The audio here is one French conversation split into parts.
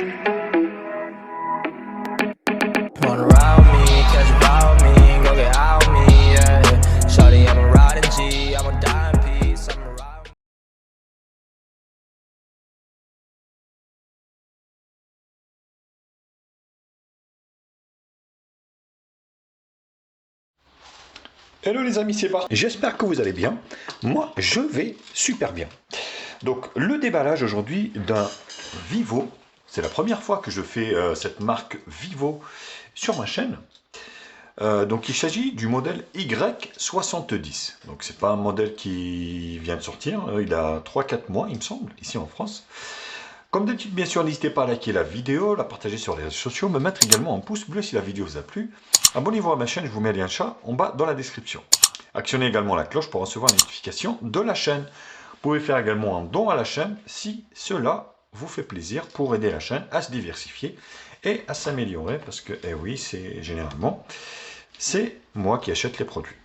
Wanna ride me, catch a vibe me, go get out me, yeah. Shawty, I'm a riding G, I'm a dying piece, I'm a ride. Hello les amis, c'est parti. J'espère que vous allez bien. Moi, je vais super bien. Donc, le déballage aujourd'hui d'un Vivo. C'est la première fois que je fais cette marque Vivo sur ma chaîne. Donc, il s'agit du modèle Y70. Donc, c'est pas un modèle qui vient de sortir. Il a 3-4 mois, il me semble, ici en France. Comme d'habitude, bien sûr, n'hésitez pas à liker la vidéo, la partager sur les réseaux sociaux, me mettre également un pouce bleu si la vidéo vous a plu. Abonnez-vous à ma chaîne, je vous mets le lien chat en bas dans la description. Actionnez également la cloche pour recevoir les notifications de la chaîne. Vous pouvez faire également un don à la chaîne si cela vous fait plaisir pour aider la chaîne à se diversifier et à s'améliorer parce que, eh oui, c'est généralement, c'est moi qui achète les produits.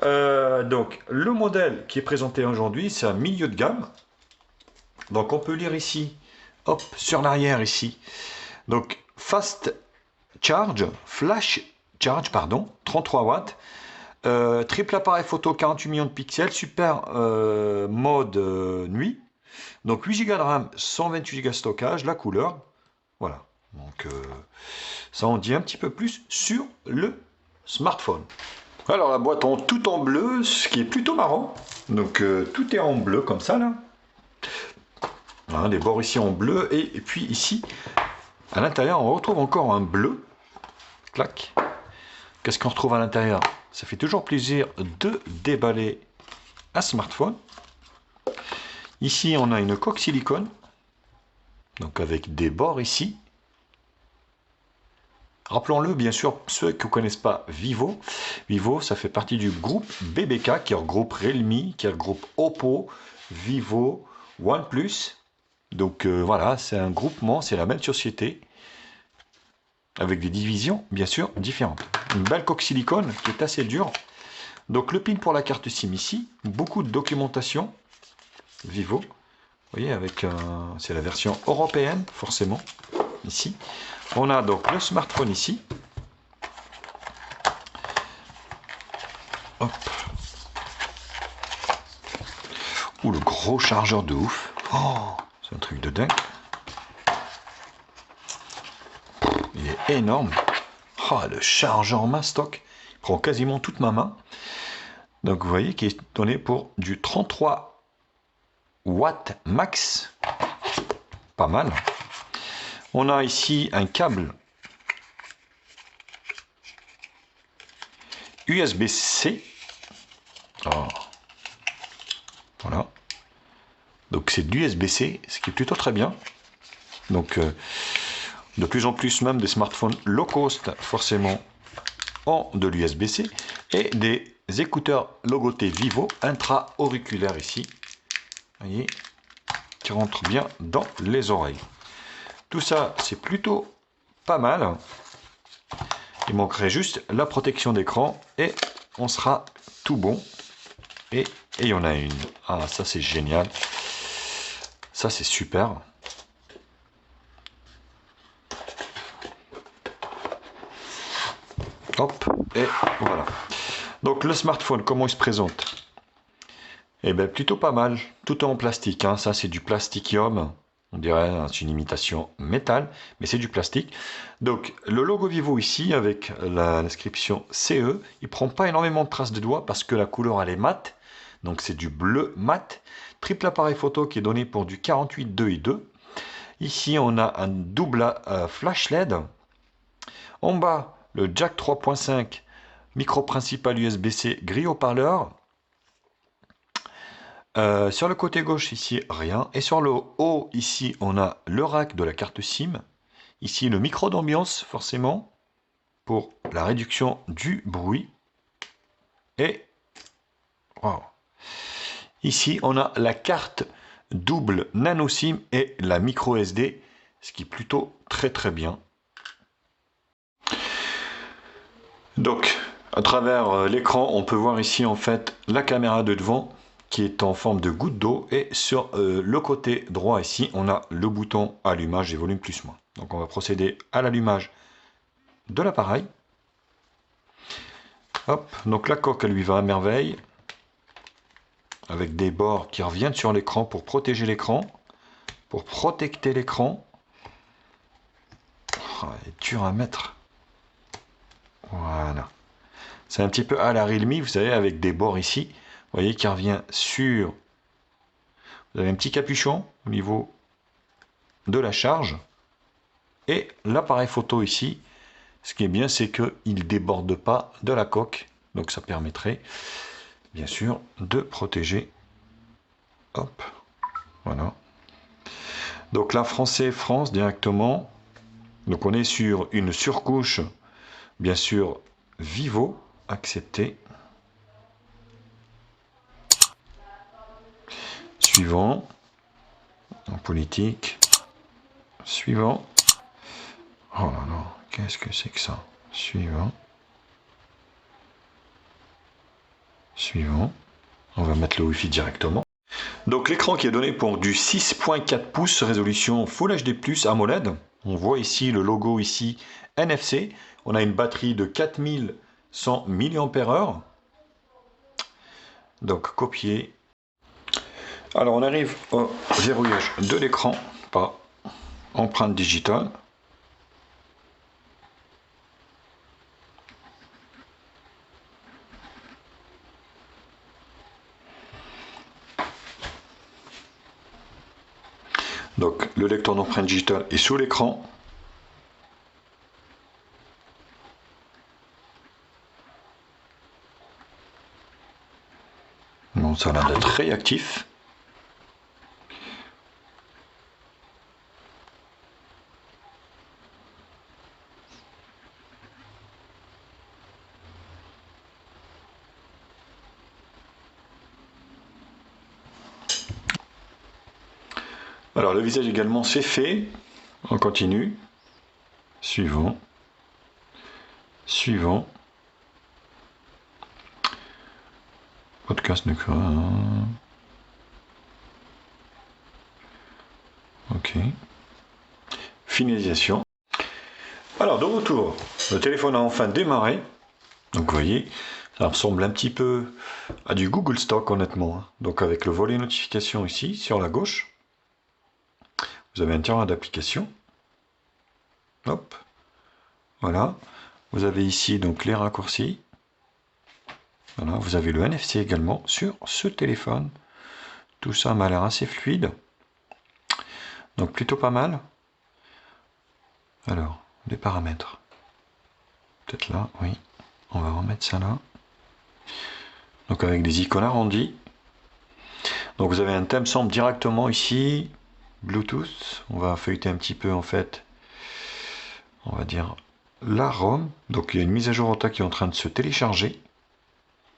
Donc, le modèle qui est présenté aujourd'hui, c'est un milieu de gamme. Donc on peut lire ici, hop, sur l'arrière ici. Donc Fast Charge, Flash Charge, pardon, 33 watts. Triple appareil photo, 48 millions de pixels, super mode nuit. Donc 8 Go de RAM, 128 Go de stockage, la couleur. Voilà. Donc ça en dit un petit peu plus sur le smartphone. Alors la boîte tout en bleu, ce qui est plutôt marrant. Donc tout est en bleu comme ça là. Hein, les bords ici en bleu et puis ici à l'intérieur on retrouve encore un bleu. Clac. Qu'est-ce qu'on retrouve à l'intérieur? Ça fait toujours plaisir de déballer un smartphone. Ici on a une coque silicone, donc avec des bords ici. Rappelons-le, bien sûr, ceux qui ne connaissent pas Vivo. Vivo, ça fait partie du groupe BBK qui regroupe Realme, qui regroupe Oppo, Vivo, OnePlus. Donc voilà, c'est un groupement, c'est la même société, avec des divisions, bien sûr, différentes. Une belle coque silicone qui est assez dure. Donc le pin pour la carte SIM ici, beaucoup de documentation, Vivo. Vous voyez, avec c'est la version européenne, forcément, ici. On a donc le smartphone ici. Hop. Ouh, le gros chargeur de ouf. Oh, c'est un truc de dingue. Il est énorme. Oh, le chargeur mastoc. Il prend quasiment toute ma main. Donc vous voyez qu'il est donné pour du 33 watts max. Pas mal. On a ici un câble USB-C. Oh. Voilà. Donc c'est de l'USB-C, ce qui est plutôt très bien. Donc de plus en plus même des smartphones low cost forcément ont de l'USB-C et des écouteurs logotés Vivo intra-auriculaires ici. Vous voyez, qui rentrent bien dans les oreilles. Tout ça c'est plutôt pas mal. Il manquerait juste la protection d'écran et on sera tout bon. Et il y en a une. Ah, ça c'est génial. Ça c'est super. Hop, et voilà. Donc le smartphone, comment il se présente? Eh bien plutôt pas mal. Tout est en plastique. Hein. Ça c'est du plastikium. On dirait c'est une imitation métal, mais c'est du plastique. Donc le logo Vivo ici avec l'inscription CE, il prend pas énormément de traces de doigts parce que la couleur elle est mate. Donc c'est du bleu mat. Triple appareil photo qui est donné pour du 48,2 et 2. Ici on a un double flash LED. En bas le jack 3.5, micro principal USB-C, grille haut-parleur. Sur le côté gauche ici rien et sur le haut ici on a le rack de la carte SIM, ici le micro d'ambiance forcément pour la réduction du bruit et wow. Ici on a la carte double nano SIM et la micro SD, ce qui est plutôt très bien. Donc à travers l'écran on peut voir ici en fait la caméra de devant qui est en forme de goutte d'eau. Et sur le côté droit ici, on a le bouton allumage et volume plus-moins. Donc on va procéder à l'allumage de l'appareil. Hop, donc la coque elle lui va à merveille. Avec des bords qui reviennent sur l'écran pour protéger l'écran. Pour protecter l'écran. Oh, elle est dure à mettre. Voilà. C'est un petit peu à la Realme, vous savez, avec des bords ici. Vous voyez qui revient sur... Vous avez un petit capuchon au niveau de la charge. Et l'appareil photo ici, ce qui est bien, c'est qu'il ne déborde pas de la coque. Donc ça permettrait, bien sûr, de protéger. Hop, voilà. Donc là, français, France directement. Donc on est sur une surcouche, bien sûr, Vivo, accepté. Suivant. En politique. Suivant. Oh là là, qu'est-ce que c'est que ça? Suivant. Suivant. On va mettre le Wi-Fi directement. Donc l'écran qui est donné pour du 6.4 pouces, résolution Full HD+, AMOLED. On voit ici le logo ici NFC. On a une batterie de 4100 mAh. Donc copier. Alors on arrive au verrouillage de l'écran par empreinte digitale. Donc le lecteur d'empreinte digitale est sous l'écran. Bon, ça a l'air d'être réactif. Alors le visage également c'est fait. On continue. Suivant. Suivant. Podcast de quoi? Ok. Finalisation. Alors de retour, le téléphone a enfin démarré. Donc vous voyez, ça ressemble un petit peu à du Google Stock honnêtement. Donc avec le volet notification ici sur la gauche. Vous avez un tiroir d'application. Hop. Voilà. Vous avez ici donc les raccourcis. Voilà. Vous avez le NFC également sur ce téléphone. Tout ça m'a l'air assez fluide. Donc plutôt pas mal. Alors, les paramètres. Peut-être là, oui. On va remettre ça là. Donc avec des icônes arrondies. Donc vous avez un thème semble directement ici. Bluetooth. On va feuilleter un petit peu en fait. On va dire la ROM. Donc il y a une mise à jour OTA qui est en train de se télécharger.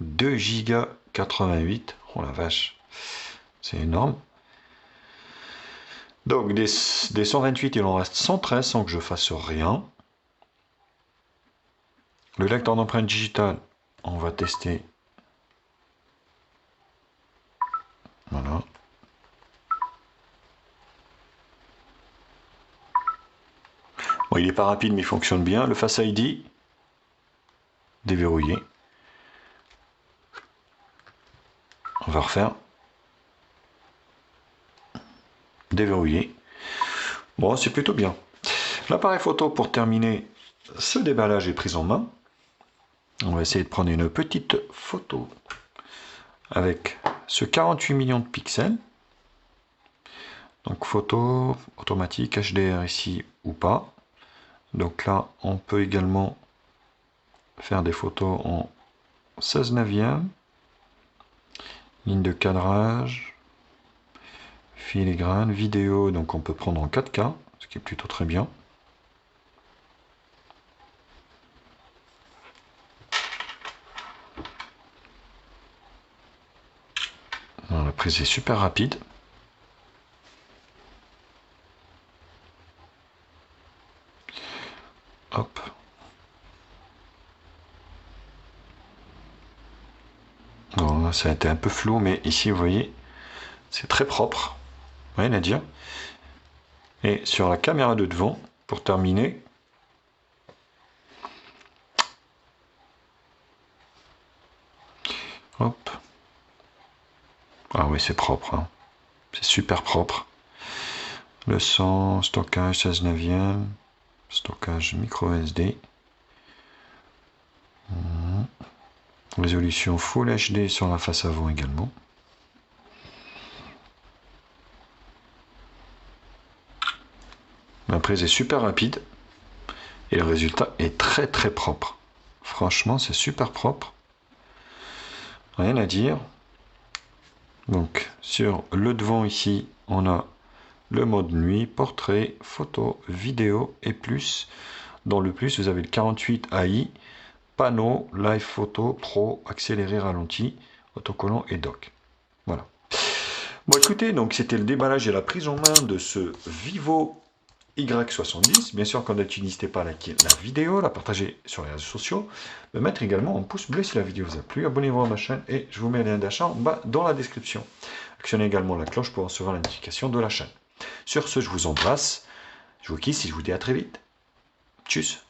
2 Go 88. Oh la vache. C'est énorme. Donc des 128, il en reste 113 sans que je fasse rien. Le lecteur d'empreinte digitale, on va tester. Voilà. Bon, il n'est pas rapide mais il fonctionne bien. Le Face ID, déverrouillé. On va refaire. Déverrouillé. Bon, c'est plutôt bien. L'appareil photo pour terminer ce déballage est pris en main. On va essayer de prendre une petite photo avec ce 48 millions de pixels. Donc photo automatique HDR ici ou pas. Donc là, on peut également faire des photos en 16/9, ligne de cadrage, filigrane, vidéo, donc on peut prendre en 4K, ce qui est plutôt très bien. La prise est super rapide. Hop. Bon, là, ça a été un peu flou, mais ici, vous voyez, c'est très propre. Rien à dire. Et sur la caméra de devant, pour terminer, hop. Ah oui, c'est propre. Hein. C'est super propre. Le son, stockage 16/9, stockage micro SD. Résolution Full HD sur la face avant également. La prise est super rapide et le résultat est très très propre. Franchement, c'est super propre. Rien à dire. Donc, sur le devant ici, on a le mode nuit, portrait, photo, vidéo et plus. Dans le plus, vous avez le 48 AI, panneau, live photo, pro, accéléré, ralenti, autocollant et dock. Voilà. Bon, écoutez, donc c'était le déballage et la prise en main de ce Vivo Y70. Bien sûr, comme d'habitude, n'hésitez pas à liker la vidéo, la partager sur les réseaux sociaux, me mettre également un pouce bleu si la vidéo vous a plu. Abonnez-vous à ma chaîne et je vous mets le lien d'achat en bas dans la description. Actionnez également la cloche pour recevoir la notification de la chaîne. Sur ce, je vous embrasse, je vous kisse et je vous dis à très vite. Tchuss.